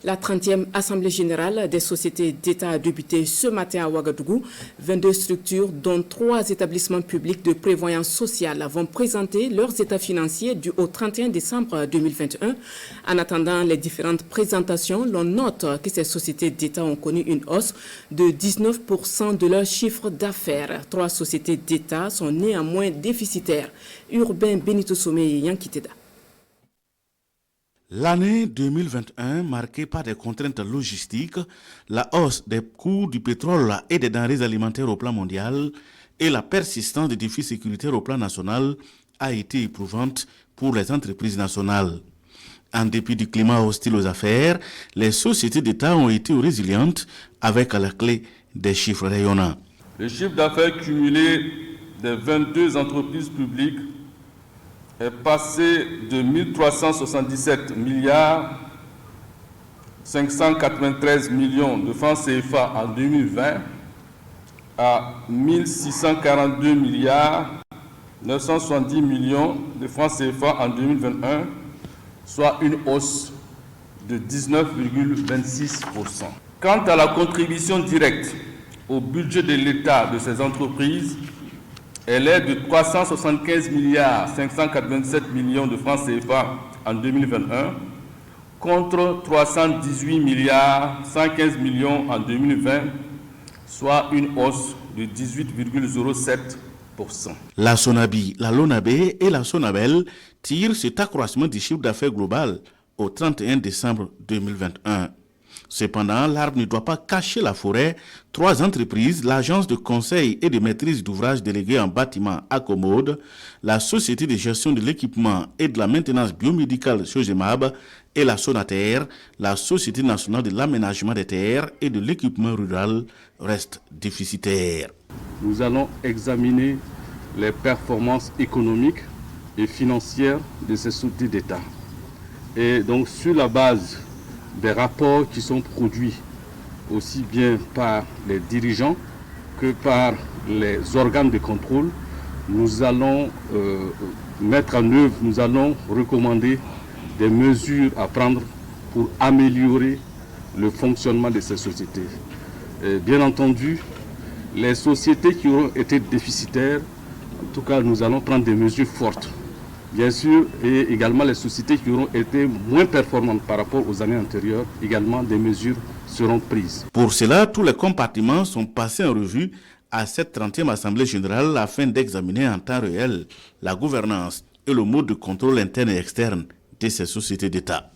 La 30e Assemblée générale des sociétés d'État a débuté ce matin à Ouagadougou. 22 structures, dont 3 établissements publics de prévoyance sociale, vont présenter leurs états financiers du au 31 décembre 2021. En attendant les différentes présentations, l'on note que ces sociétés d'État ont connu une hausse de 19% de leur chiffre d'affaires. 3 sociétés d'État sont néanmoins déficitaires. Urbain Benito Somé et Yankiteda. L'année 2021, marquée par des contraintes logistiques, la hausse des cours du pétrole et des denrées alimentaires au plan mondial et la persistance des défis sécuritaires au plan national a été éprouvante pour les entreprises nationales. En dépit du climat hostile aux affaires, les sociétés d'État ont été résilientes avec à la clé des chiffres rayonnants. Le chiffre d'affaires cumulé des 22 entreprises publiques est passé de 1377 milliards 593 millions de francs CFA en 2020 à 1642 milliards 970 millions de francs CFA en 2021, soit une hausse de 19,26%. Quant à la contribution directe au budget de l'État de ces entreprises, elle est de 375 milliards 587 millions de francs CFA en 2021 contre 318 milliards 115 millions en 2020, soit une hausse de 18,07%. La Sonabi, la Lonabé et la Sonabel tirent cet accroissement du chiffre d'affaires global au 31 décembre 2021. Cependant, l'arbre ne doit pas cacher la forêt. 3 entreprises, l'agence de conseil et de maîtrise d'ouvrage déléguée en bâtiment Accommode, la société de gestion de l'équipement et de la maintenance biomédicale Sogémab et la Sonaterre, la société nationale de l'aménagement des terres et de l'équipement rural, restent déficitaires. Nous allons examiner les performances économiques et financières de ces sociétés d'État. Et donc sur la base des rapports qui sont produits aussi bien par les dirigeants que par les organes de contrôle, nous allons mettre en œuvre, nous allons recommander des mesures à prendre pour améliorer le fonctionnement de ces sociétés. Et bien entendu, les sociétés qui auront été déficitaires, en tout cas nous allons prendre des mesures fortes. Bien sûr, et également les sociétés qui auront été moins performantes par rapport aux années antérieures, également des mesures seront prises. Pour cela, tous les compartiments sont passés en revue à cette 30e Assemblée générale afin d'examiner en temps réel la gouvernance et le mode de contrôle interne et externe de ces sociétés d'État.